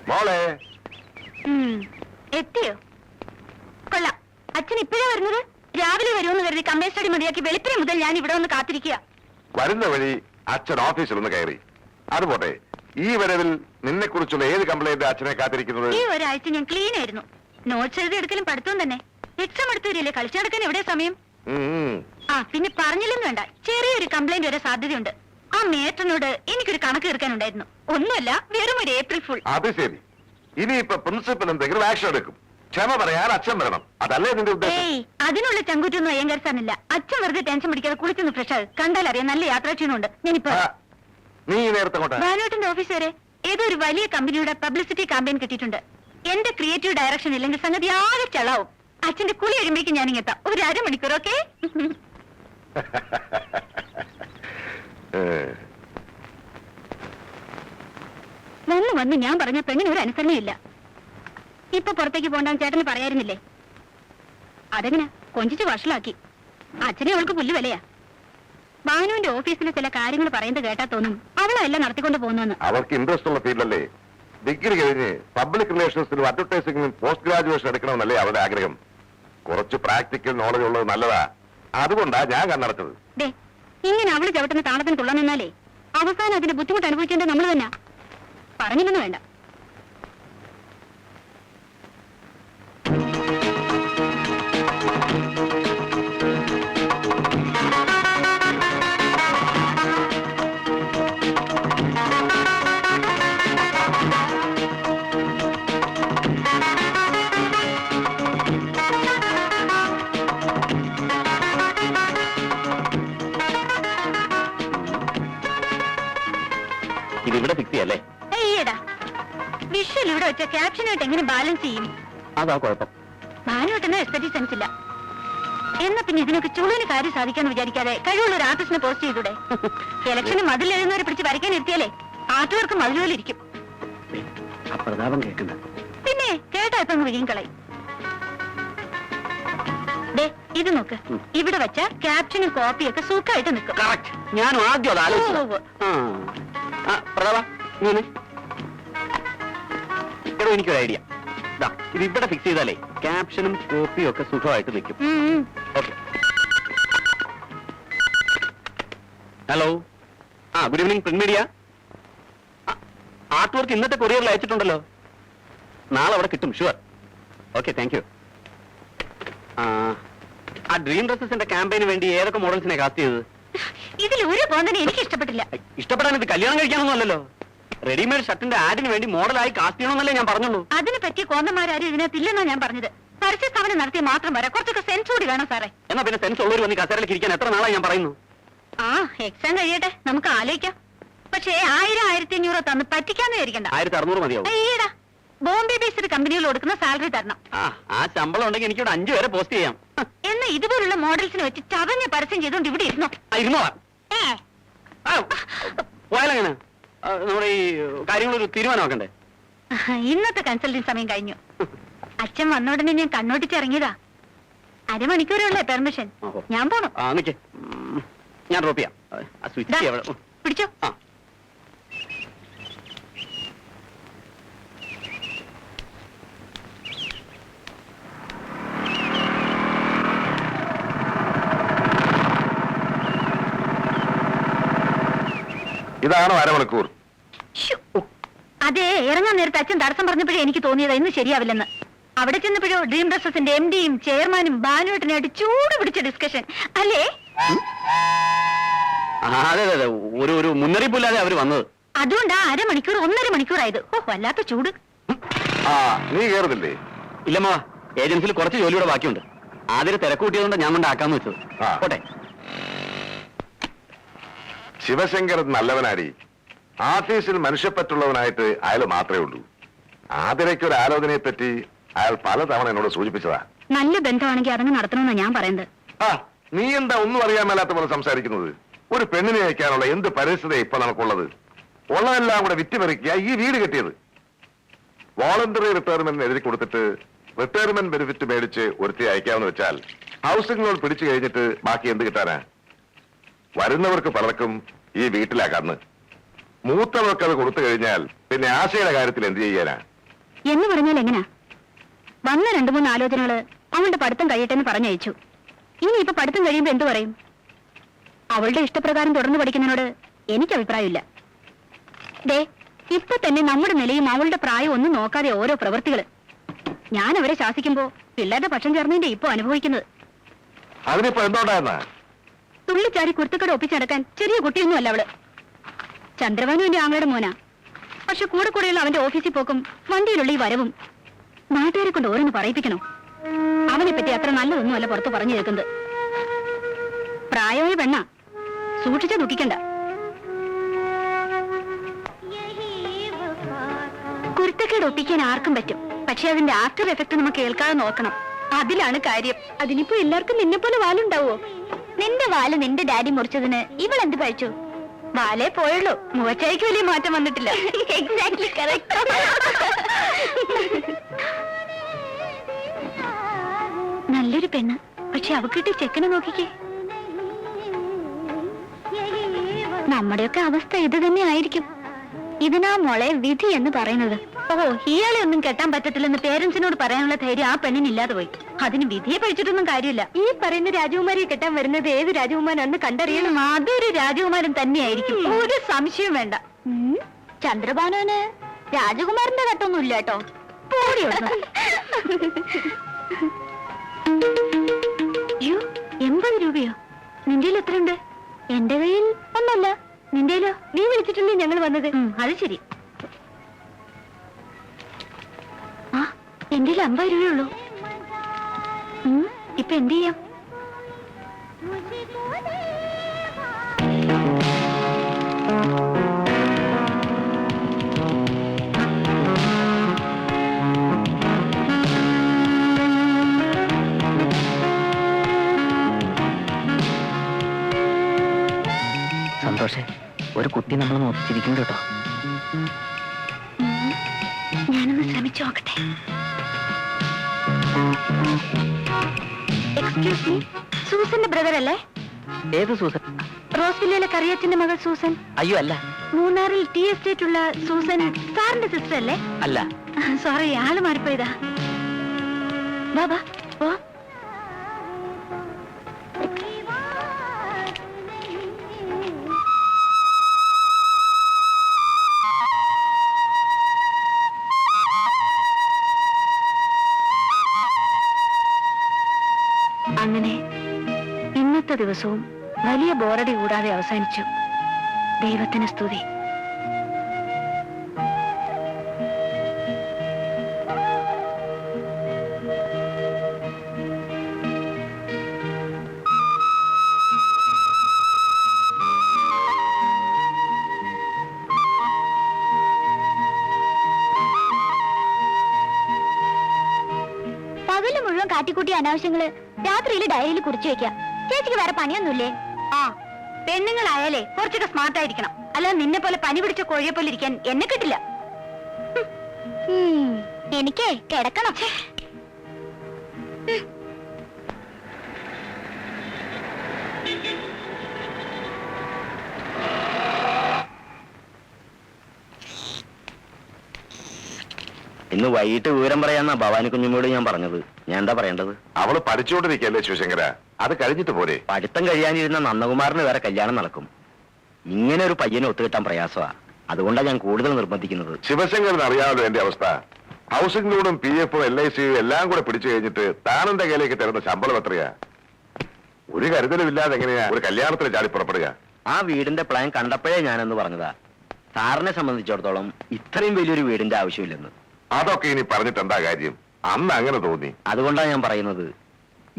മോളെ എത്തിയോ? കൊള്ളാം. അച്ഛൻ ഇപ്പോഴാ വരുന്നത്? രാവിലെ വരുമെന്ന് കരുതി കമ്പേ സ്റ്റഡി മതിയാക്കി വെളുപ്പിനെ മുതൽ ഞാൻ ഇവിടെ ഒന്ന് കാത്തിരിക്കുക. വരുന്ന വഴി അച്ഛൻ ഓഫീസിൽ ഒന്ന് കയറി. അതുപോട്ടെ, ഈ വരവിൽ നിന്നെ കുറിച്ചുള്ള ഏത് കംപ്ലൈന്റ് അച്ഛനെ കാത്തിരിക്കുന്നത്? ഈ ഒരാഴ്ച ഞാൻ ക്ലീൻ ആയിരുന്നു. നോട്ട്സ് എഴുതി എടുക്കലും പഠിത്തവും തന്നെ. എക്സാം എടുത്തു വരില്ലേ, കളിച്ചു നടക്കാൻ എവിടെ സമയം? പിന്നെ പറഞ്ഞില്ലെന്ന് വേണ്ട, ചെറിയൊരു കംപ്ലൈന്റ് വരെ സാധ്യതയുണ്ട്. ആ മേട്ടനോട് എനിക്കൊരു കണക്ക് തീർക്കാനുണ്ടായിരുന്നു. ഒന്നുമല്ല, വെറും ഒരു ഏപ്രിൽ ഫുൾ. അത് ശരി. ഇനിയിപ്പോ പ്രിൻസിപ്പൽ എന്തെങ്കിലും ആക്ഷൻ എടുക്കും. ക്ഷമ പറയാൻ അച്ഛൻ വരണം, അതല്ലേ നിന്റെ ഉദ്ദേശം? അതിനുള്ള ചങ്കൂറ്റൊന്നും അയ്യങ്കാർ സാറിനില്ല. അച്ഛൻ വെറുതെ ടെൻഷൻ പിടിക്കാതെ കുളിച്ചൊന്ന് ഫ്രഷ് ആകും. കണ്ടാലറിയാം നല്ല യാത്രാ ക്ഷീണമുണ്ട്. ഞാനിപ്പോ നീ നേരത്തെ ഭാനുവേട്ടന്റെ ഓഫീസ് വരെ ഏതോ ഒരു വലിയ കമ്പനിയുടെ പബ്ലിസിറ്റി ക്യാമ്പയിൻ കിട്ടിയിട്ടുണ്ട്. എന്റെ ക്രിയേറ്റീവ് ഡയറക്ഷൻ ഇല്ലെങ്കിൽ സംഗതി ആകെ ചളാവും. അച്ഛന്റെ കുളി കഴിയുമ്പോഴേക്കും ഞാനിങ്ങെത്താം. ഒരു അരമണിക്കൂർ. ഓക്കെ? വന്ന് ഞാൻ പറഞ്ഞ പെണ്ണിന് ഒരു അനുസരണയില്ല. ഇപ്പൊ പുറത്തേക്ക് പോകണ്ടെന്ന് ചേട്ടന് പറയായിരുന്നില്ലേ? അതെങ്ങനെ കൊഞ്ചിച്ച് വഷളാക്കി. അച്ഛനെ അവൾക്ക് പുല്ല് വിലയാ. ഭാനുവിന്റെ ഓഫീസിലെ ചില കാര്യങ്ങൾ പറയുന്നത് കേട്ടാ തോന്നും അവളെല്ലാം നടത്തിക്കൊണ്ട് പോകുന്നു. അവർക്ക് ഇൻട്രസ്റ്റ് ഉള്ള ഫീൽഡല്ലേ. ഡിഗ്രി കഴിഞ്ഞ് പബ്ലിക് റിലേഷൻസിലും അഡ്വർടൈസിംഗിലും പോസ്റ്റ് ഗ്രാജുവേഷൻ എടുക്കണമെന്നല്ലേ അവരുടെ ആഗ്രഹം. കുറച്ച് പ്രാക്ടിക്കൽ നോളജ് ഉള്ളത് നല്ലതാ. അതുകൊണ്ടാ ഞാൻ കണ്ണടച്ചത്. ഇങ്ങനെ അവള് ചവിട്ടുന്ന താളത്തിന് തുള്ളാൻ നിന്നാലേ അവസാനം അതിന്റെ ബുദ്ധിമുട്ട് അനുഭവിക്കേണ്ടത് നമ്മൾ തന്നെ. പറഞ്ഞില്ലെന്ന് വേണ്ട. ഇതിവിടെ ഫിക്സ് ചെയ്യല്ലേ? വിഷ്വൽ ഇവിടെ വെച്ച ക്യാപ്ഷനായിട്ട് എങ്ങനെ ബാലൻസ് ചെയ്യും? അതാ കുഴപ്പം. ഭാനുവേട്ടന് എസ്തറ്റിക് സെൻസ് ഇല്ല. എന്നാ പിന്നെ ഇതിനൊക്കെ ചുളുവിന് കാര്യം സാധിക്കാന്ന് വിചാരിക്കാതെ കഴിവുള്ള ഒരു ആർട്ടിസ്റ്റിനെ പോസ്റ്റ് ചെയ്തൂടെ? ഇലക്ഷന് മതിൽ എഴുതുന്നവരെ പിടിച്ച് വരയ്ക്കാൻ ഇരുത്തിയാലേ ആർട്ട് വർക്ക് മതിലുപോലെ ഇരിക്കും. പ്രതാപം കേൾക്കണ്ട. പിന്നെ കേട്ടാ ഇപ്പൊ വിഴിയും കളയും. ഇത് നോക്ക്, ഇവിടെ വെച്ച ക്യാപ്ഷനും കോപ്പിയൊക്കെ സുഖമായിട്ട് നിൽക്കും. ഞാനും ആദ്യം എടോ, എനിക്കൊരു ഐഡിയ. ഇത് ഇവിടെ ഫിക്സ് ചെയ്താലേ ക്യാപ്ഷനും കോപ്പിയും ഒക്കെ സുഖമായിട്ട് നിൽക്കും. Hello, good evening print media. Art work ഇന്നത്തെ കൊറിയറിൽ അയച്ചിട്ടുണ്ടല്ലോ. നാളെ അവിടെ കിട്ടും, ഷുവർ. Okay, thank you. ആ ഡ്രീം ഡ്രസ്സസിന്റെ ക്യാമ്പയിന് വേണ്ടി ഏതൊക്കെ മോഡൽസിനെ കാസ്റ്റ് ചെയ്തത്? ഇതിൽ ഒരു പോന്നെ എനിക്ക് ഇഷ്ടപ്പെട്ടില്ല. ഇഷ്ടപ്പെടാൻ ഇത് കല്യാണം കഴിക്കാനൊന്നും അല്ലല്ലോ. റെഡിമെയ്ഡ് ഷർട്ടിന്റെ ആഡിന് വേണ്ടി മോഡലായി കാസ്റ്റ് ചെയ്യണമെന്നല്ലേ ഞാൻ പറഞ്ഞുള്ളൂ. അതിനെ പറ്റിയ കോന്തന്മാരും ഇതിനകത്തില്ലെന്നാ ഞാൻ പറഞ്ഞത്. പരസ്യ സ്ഥാപനം നടത്തിയ മാത്രം വരാം, കുറച്ചൊക്കെ സെൻസ് കൂടി വേണം സാറേ. എന്നാ പിന്നെ സെൻസ് ഉള്ളവർ വന്ന് കസേരയിലേക്ക് ഇരിക്കാൻ എത്ര നാളായി ഞാൻ പറയുന്നു. എക്സാം കഴിയട്ടെ, നമുക്ക് ആലോചിക്കാം. പക്ഷേ 1000-1500 തന്ന് പറ്റിക്കാന്ന് വിചാരിക്കണ്ട. 1600 മതിയാവും. ഈടാ, ബോംബെ ബേസ്ഡ് കമ്പനികൾ കൊടുക്കുന്ന സാലറി തരണം. ആ ശമ്പളം ഉണ്ടെങ്കിൽ എനിക്കിവിടെ 5 പേരെ പോസ്റ്റ് ചെയ്യാം. എന്നാ ഇതുപോലുള്ള മോഡൽസിന് വെച്ച് ചതഞ്ഞ പരസ്യം ചെയ്തോണ്ട് ഇവിടെ ഇരുന്നോ? പോയാലെങ്ങനെ? നമ്മുടെ ഈ കാര്യങ്ങളൊരു തീരുമാനമാക്കണ്ടേ? ഇന്നത്തെ കൺസൾട്ടിങ് സമയം കഴിഞ്ഞു. അച്ഛൻ വന്ന ഉടനെ ഞാൻ കണ്ണോട്ടിച്ചിറങ്ങിയതാ. അരമണിക്കൂറുള്ള പെർമിഷൻ. ഞാൻ പോണം. ഞാൻ ഡ്രോപ്പ് ചെയ്യാം. പിടിച്ചോ. ഇതാണോ അരമണിക്കൂർ? അതെ, ഇറങ്ങാൻ നേരത്തെ അച്ഛൻ തടസ്സം പറഞ്ഞപ്പോഴേ എനിക്ക് തോന്നിയതാ ഇന്ന് ശരിയാവില്ലെന്ന്. അവിടെ ചെന്നപ്പോഴോ ഡ്രീം ഡ്രസ്സസിന്റെ MD-യും ചെയർമാനും ഭാനുവേട്ടനായിട്ട് ചൂട് പിടിച്ച ഡിസ്കഷൻ അല്ലേ? അതെ, ഒരു മുന്നറിയിപ്പില്ലാതെ അവര് വന്നത്. അതുകൊണ്ടാ അരമണിക്കൂർ 1.5 മണിക്കൂറായത്. വല്ലാത്ത ചൂട്. നീ കേറുന്നില്ലേ? ഇല്ലമ്മ, ഏജൻസിയിൽ കുറച്ച് ജോലിയുടെ ബാക്കിയുണ്ട്. ആദ്യം തിരക്കൂട്ടിയതുകൊണ്ട് ഞാൻ കൊണ്ടാക്കാന്ന് വെച്ചത്. പോട്ടെ. ശിവശങ്കർ നല്ലവനാടി. ആഫീസിൽ മനുഷ്യപ്പറ്റുള്ളവനായിട്ട് അയാൾ മാത്രമേ ഉള്ളൂ. ആതിരയ്ക്കൊരു ആലോചനയെ പറ്റി അയാൾ പലതവണ എന്നോട് സൂചിപ്പിച്ചതാ. നല്ല ബന്ധമാണെങ്കിൽ അതങ്ങ് നടത്തണമെന്നാ ഞാൻ പറയുന്നത്. നീ എന്താ ഒന്നും അറിയാൻ മേലാത്ത പോലെ സംസാരിക്കുന്നത്? ഒരു പെണ്ണിനെ അയക്കാനുള്ള എന്ത് പരിസ്ഥിതി ഇപ്പൊ നമുക്കുള്ളത്? ഉള്ളതെല്ലാം കൂടെ വിറ്റുപറിക്കുക ഈ വീട് കെട്ടിയത്. വോളണ്ടറി റിട്ടയർമെന്റിന് എഴുതി കൊടുത്തിട്ട് റിട്ടയർമെന്റ് ബെനിഫിറ്റ് മേടിച്ച് ഒരുത്തി അയക്കാമെന്ന് വെച്ചാൽ ഹൗസിംഗ് ലോൺ പിടിച്ചു കഴിഞ്ഞിട്ട് ബാക്കി എന്ത് കിട്ടാനാ? വരുന്നവർക്ക് പലർക്കും ഈ വീട്ടിലാ കണ്ണ്. മൂത്തവർക്ക് അത് കൊടുത്തു കഴിഞ്ഞാൽ പിന്നെ ആശയുടെ കാര്യത്തിൽ എന്ത് ചെയ്യാനാ? എന്ന് പറഞ്ഞാൽ എങ്ങനാ? വന്ന 2-3 ആലോചനകള് അവളുടെ പഠിത്തം കഴിയട്ടെ എന്ന് പറഞ്ഞയച്ചു. ഇനി ഇപ്പൊ പഠിത്തം കഴിയുമ്പോ എന്തു പറയും? അവളുടെ ഇഷ്ടപ്രകാരം തുടർന്ന് പഠിക്കുന്നതിനോട് എനിക്ക് അഭിപ്രായമില്ല. ദേ, ഇപ്പൊ തന്നെ നമ്മുടെ നിലയും അവളുടെ പ്രായം ഒന്നും നോക്കാതെ ഓരോ പ്രവൃത്തികള്. ഞാൻ അവരെ ശാസിക്കുമ്പോ പിള്ളേരുടെ പക്ഷം ചേർന്നതിന്റെ ഇപ്പൊ അനുഭവിക്കുന്നത്. അതിനിപ്പോ എന്തോണ്ടായിരുന്ന? തുള്ളിച്ചാരി കുരുത്തക്കട ഒപ്പിച്ചടക്കാൻ ചെറിയ കുട്ടിയൊന്നും അല്ല അവള്. ചന്ദ്രവാനു എന്റെ ആങ്ങളുടെ മോനാ. പക്ഷെ കൂടെ കൂടെയുള്ള അവന്റെ ഓഫീസിൽ പോക്കും വണ്ടിയിലുള്ള ഈ വരവും നാട്ടുകാരെ കൊണ്ട് ഓരോന്ന് പറയിപ്പിക്കണോ? അവനെ പറ്റി അത്ര നല്ലതൊന്നും അല്ല പുറത്ത് പറഞ്ഞു കേൾക്കുന്നത്. പ്രായമായ പെണ്ണ, സൂക്ഷിച്ചാ ദുഃഖിക്കണ്ട. കുരുത്തക്കേട് ഒപ്പിക്കാൻ ആർക്കും പറ്റും. പക്ഷെ അതിന്റെ ആഫ്റ്റർ എഫക്ട് നമുക്ക് കേൾക്കാതെ നോക്കണം. അതിലാണ് കാര്യം. അതിനിപ്പോ എല്ലാവർക്കും നിന്നെ പോലെ വാലുണ്ടാവോ? നിന്റെ വാല് നിന്റെ ഡാഡി മുറിച്ചതിന് ഇവളെന്ത് പഴിച്ചു? വാലേ പോയുള്ളൂ, മുഖച്ചയ്ക്ക് വലിയ മാറ്റം വന്നിട്ടില്ല. Exactly correct. നല്ലൊരു പെണ്ണ്, പക്ഷെ അവക്കിട്ട് ചെക്കനെ നോക്കിക്കേ. നമ്മുടെയൊക്കെ അവസ്ഥ ഇത് തന്നെ ആയിരിക്കും. ഇതിനാ മോളെ വിധി എന്ന് പറയുന്നത്. ഓ, ഇയാളെ ഒന്നും കെട്ടാൻ പറ്റത്തില്ലെന്ന് പേരൻസിനോട് പറയാനുള്ള ധൈര്യം ആ പെണ്ണിനില്ലാതെ പോയി. അതിന് വിധിയെ പഴിച്ചിട്ടൊന്നും കാര്യമില്ല. ഈ പറയുന്ന രാജകുമാരിയെ കെട്ടാൻ വരുന്നത് ഏത് രാജകുമാരാണെന്ന് കണ്ടറിയണം. അതൊരു രാജകുമാരൻ തന്നെയായിരിക്കും, ഒരു സംശയം വേണ്ട. ചന്ദ്രഭാനുവിന് രാജകുമാരന്റെ കെട്ടൊന്നും ഇല്ല കേട്ടോ. 80 രൂപയോ? നിന്റെ എത്രയുണ്ട്? എന്റെ കയ്യിൽ ഒന്നല്ല. നിന്റെയിലോ? നീ വിളിച്ചിട്ടില്ലേ ഞങ്ങൾ വന്നത്? അത് ശരി. ആ, എന്റെ 50 രൂപയുള്ളൂ. ഇപ്പൊ എന്ത് ചെയ്യാം? സന്തോഷേ, ഒരു കുട്ടി നമ്മൾ നോക്കിച്ചിരിക്കുന്നു കേട്ടോ. ഞാനൊന്ന് ശ്രമിച്ചു നോക്കട്ടെ. എക്സ്ക്യൂസ് മീ, സൂസന്റെ ബ്രദർ അല്ലേ? ഏത് സൂസൻ? റോസ്വില്ലയിലെ കറിയച്ചന്റെ മകൾ സൂസൻ. അയ്യോ അല്ല. മൂന്നാറിൽ ടീ എസ്റ്റേറ്റ് ഉള്ള സൂസൻ സാറിന്റെ സിസ്റ്റർ അല്ലേ? അല്ല. സോറി, ആള് മാറിപ്പോയതാ. ബാബാ ഓ. അങ്ങനെ ഇന്നത്തെ ദിവസവും വലിയ ബോറടി കൂടാതെ അവസാനിച്ചു. ദൈവത്തിന് സ്തുതി. പകല് മുഴുവൻ കാട്ടിക്കൂട്ടിയ അനാവശ്യങ്ങള് രാത്രിയിൽ ഡയറിയിൽ കുറിച്ചു വെക്കാം. ചേച്ചിക്ക് വേറെ പണിയൊന്നുമില്ലേ? ആ, പെണ്ണുങ്ങളായാലേ കുറച്ചൊക്കെ സ്മാർട്ട് ആയിരിക്കണം. അല്ലാതെ നിന്നെ പോലെ പനി പിടിച്ച കോഴിയെ പോലെ ഇരിക്കാൻ എന്നെ കിട്ടില്ല. എനിക്കേ കിടക്കണം. ഇന്ന് വൈകിട്ട് വിവരം പറയാന്നാ ഭവാനി കുഞ്ഞുമോട് ഞാൻ പറഞ്ഞത്. ഞാൻ എന്താ പറയേണ്ടത്? അവള് പഠിച്ചുകൊണ്ടിരിക്കല്ലേ ശിവശങ്കര, അത് കഴിഞ്ഞിട്ട് പോരെ? പഠിത്തം കഴിയാനിരുന്ന നന്ദകുമാറിന് വേറെ കല്യാണം നടക്കും. ഇങ്ങനെ ഒരു പയ്യനെ ഒത്തുകിട്ടാൻ പ്രയാസമാ. അതുകൊണ്ടാണ് ഞാൻ കൂടുതൽ നിർബന്ധിക്കുന്നത്. ശിവശങ്കരന് അറിയാമല്ലോ എന്റെ അവസ്ഥ. ഹൗസിംഗ് ലോണും PF LIC എല്ലാം കൂടെ പിടിച്ചു കഴിഞ്ഞിട്ട് താനെന്റെ കയ്യിലേക്ക് തരുന്ന ശമ്പളം എത്രയാ? ഒരു കരുതലും ഇല്ലാതെ എങ്ങനെയാ ഒരു കല്യാണത്തിന് ചാടി പുറപ്പെടുക? ആ വീടിന്റെ പ്ലാൻ കണ്ടപ്പോഴേ ഞാനെന്ന് പറഞ്ഞതാ. സാറിനെ സംബന്ധിച്ചിടത്തോളം ഇത്രയും വലിയൊരു വീടിന്റെ ആവശ്യമില്ലെന്ന്. അതൊക്കെ ഇനി പറഞ്ഞിട്ട് എന്താ കാര്യം? അന്ന് അങ്ങനെ തോന്നി. അതുകൊണ്ടാണ് ഞാൻ പറയുന്നത്,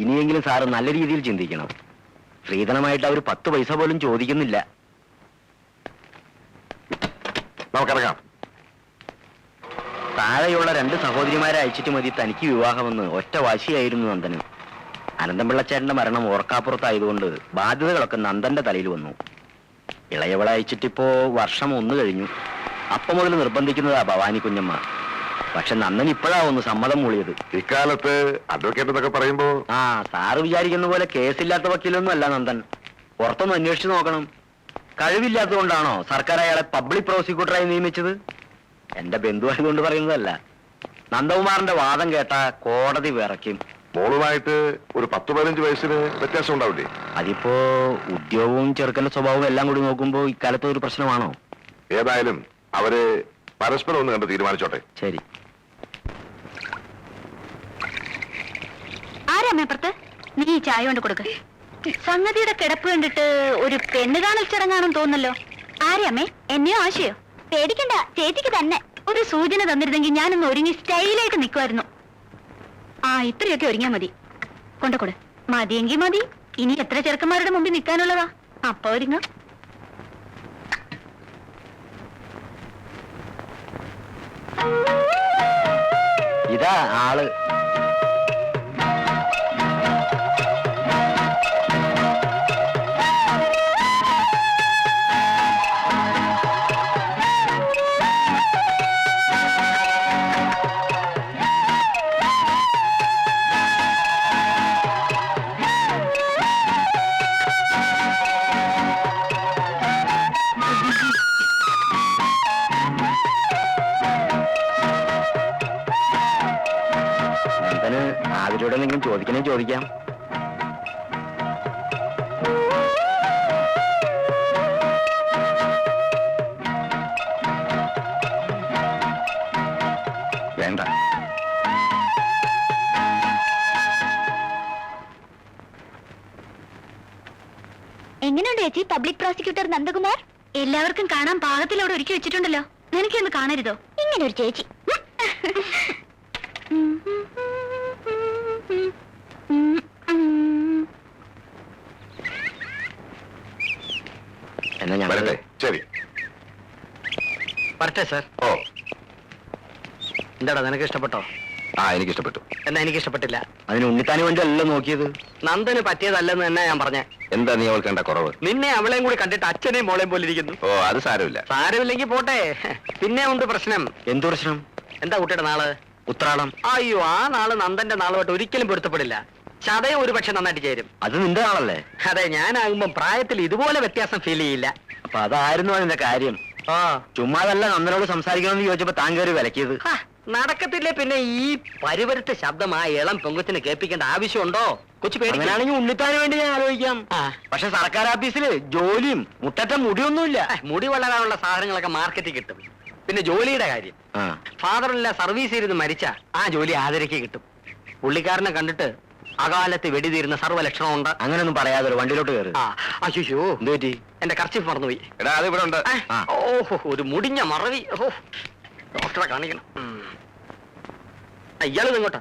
ഇനിയെങ്കിലും സാറ് നല്ല രീതിയിൽ ചിന്തിക്കണം. സ്ത്രീധനമായിട്ട് അവർ 10 പൈസ പോലും ചോദിക്കുന്നില്ല. നമുക്കിറങ്ങാം. താഴെയുള്ള 2 സഹോദരിമാരെ അയച്ചിട്ട് മതി തനിക്ക് വിവാഹമെന്ന് ഒറ്റ വാശിയായിരുന്നു നന്ദന്. അനന്തപിള്ളച്ചേട്ടന്റെ മരണം ഓർക്കാപ്പുറത്തായതുകൊണ്ട് ബാധ്യതകളൊക്കെ നന്ദന്റെ തലയിൽ വന്നു. ഇളയവളെ അയച്ചിട്ടിപ്പോ വർഷം 1 കഴിഞ്ഞു. അപ്പം മുതൽ നിർബന്ധിക്കുന്നതാ ഭവാനി കുഞ്ഞമ്മ. പക്ഷെ നന്ദൻ ഇപ്പോഴാ ഒന്ന് സമ്മതം മൂളിയത്. ഇക്കാലത്ത് അഡ്വക്കേറ്റ് എന്നൊക്കെ പറയുമ്പോ ആ, സാറ് വിചാരിക്കുന്ന പോലെ കേസില്ലാത്ത വക്കീലൊന്നും അല്ല നന്ദൻ. പുറത്തൊന്ന് അന്വേഷിച്ചു നോക്കണം. കഴിവില്ലാത്തതുകൊണ്ടാണോ സർക്കാർ അയാളെ പബ്ലിക് പ്രോസിക്യൂട്ടറായി നിയമിച്ചത്? എന്റെ ബന്ധുവായതുകൊണ്ട് പറയുന്നതല്ല. നന്ദകുമാറിന്റെ വാദം കേട്ട കോടതി വിറയ്ക്കും. മോളുമായിട്ട് ഒരു 10-15 വയസ്സിന് വ്യത്യാസം ഉണ്ടാവില്ലേ? അതിപ്പോ ഉദ്യോഗവും ചെറുക്കന്റെ സ്വഭാവവും എല്ലാം കൂടി നോക്കുമ്പോ ഇക്കാലത്ത് ഒരു പ്രശ്നമാണോ? ഏതായാലും അവര് പരസ്പരം ഒന്ന് കണ്ട് തീരുമാനിച്ചോട്ടെ. ശരി. ആരാമ്മ അപ്പുറത്ത്? നീ ഈ ചായ കൊണ്ട് കൊടുക്ക. സംഗതിയുടെ കിടപ്പ് കണ്ടിട്ട് ഒരു പെണ്ണ് കാണൽ ചടങ്ങാണെന്ന് തോന്നല്ലോ. ആരാമ്മേ? എന്നെയോ ആശയോ? പേടിക്കണ്ട, ചേച്ചിക്ക് തന്നെ. ഒരു സൂചന തന്നിരുന്നെങ്കിൽ ഞാനൊന്ന് ഒരുങ്ങി സ്റ്റൈലായിട്ട് നിൽക്കുമായിരുന്നു. ആ, ഇത്രയൊക്കെ ഒരുങ്ങിയാ മതി. കൊണ്ടുകൊടു. മതിയെങ്കിൽ മതി. ഇനി എത്ര ചെറുക്കന്മാരുടെ മുമ്പിൽ നിൽക്കാനുള്ളതാ? അപ്പൊ ഒരുങ്ങ. ഇതാ ആള്. നന്ദന് ആതിരോട് എന്തെങ്കിലും ചോദിക്കണേ ചോദിക്കാം. വേണ്ട. എങ്ങനെയുണ്ട് ചേച്ചി പബ്ലിക് പ്രോസിക്യൂട്ടർ നന്ദകുമാർ? എല്ലാവർക്കും കാണാൻ പാകത്തിൽ അവിടെ ഒരുക്കി വെച്ചിട്ടുണ്ടല്ലോ. നിനക്കൊന്ന് കാണരുതോ ഇങ്ങനെ ഒരു ചേച്ചി? എന്നാ ഞാൻ വരട്ടെ. ശരി. വരട്ടെ സാർ. ഓ, എന്താടാ നിനക്ക് ഇഷ്ടപ്പെട്ടോ? ആ, എനിക്ക് ഇഷ്ടപ്പെട്ടു. എന്നാ എനിക്ക് ഇഷ്ടപ്പെട്ടില്ല. അതിന് ഉണ്ണിത്താന് വേണ്ടി അല്ലല്ലോ നോക്കിയത്. നന്ദന് പറ്റിയതല്ലെന്ന് തന്നെ ഞാൻ പറഞ്ഞ. എന്താ നീ അവൾക്ക് കണ്ട കുറവ്? നിന്നെ അവളെയും കൂടി കണ്ടിട്ട് അച്ഛനെയും മോളെയും പോലെ ഇരിക്കുന്നു. ഓ, അത് സാരമില്ല. സാരമില്ലെങ്കിൽ പോട്ടെ. പിന്നെ ഉണ്ട് പ്രശ്നം. എന്ത് പ്രശ്നം? എന്താ കുട്ടിയുടെ നാള്? ഉത്രാടം. അയ്യോ, ആ നാള് നന്ദന്റെ നാളുമായിട്ട് ഒരിക്കലും പൊരുത്തപ്പെടില്ല. ചതയം ഒരു പക്ഷെ നന്നായിട്ട് ചേരും. അത് നിന്റെ നാളല്ലേ? അതെ, ഞാനാകുമ്പോ പ്രായത്തിൽ ഇതുപോലെ വ്യത്യാസം ഫീൽ ചെയ്യില്ല. അപ്പൊ അതായിരുന്നു അതിന്റെ കാര്യം. ആ, ചുമ്മാതല്ല നന്ദനോട് സംസാരിക്കണമെന്ന് ചോദിച്ചപ്പോ താൻ കയറി വിലക്കിയത്. നടക്കത്തില്ലേ പിന്നെ ഈ പരിവരുത്ത ശബ്ദം ആ ഇളം പെങ്കൊച്ചിനെ കേൾപ്പിക്കേണ്ട ആവശ്യമുണ്ടോ? കൊച്ചു പേടിക്കുകയാണെങ്കിൽ ഉണ്ണിത്താന് വേണ്ടി ഞാൻ ആലോചിക്കാം. പക്ഷെ സർക്കാർ ഓഫീസില് ജോലിയും മുട്ടറ്റ മുടിയൊന്നുമില്ല. മുടി വളരാനുള്ള സാധനങ്ങളൊക്കെ മാർക്കറ്റിൽ കിട്ടും. പിന്നെ ജോലിയുടെ കാര്യം, ഫാദറില്ല സർവീസ് ചെയ്ത് മരിച്ച ആ ജോലി ആദരയ്ക്ക് കിട്ടും. പുള്ളിക്കാരനെ കണ്ടിട്ട് അകാലത്ത് വെടിതീരുന്ന സർവ്വലക്ഷണമുണ്ട്. അങ്ങനൊന്നും പറയാതെ വണ്ടിയിലോട്ട് കയറി. അയ്യോ, എന്ത് പറ്റി? എന്റെ കർച്ചീഫ് മറന്നുപോയി. എടാ, അത് ഇവിടെ ഉണ്ട്. ഓഹോ, ഒരു മുടിഞ്ഞ മറവി. ഓഹോ, ഡോക്ടറെ കാണിക്കണം. ഇയാള് ഇങ്ങോട്ടാ.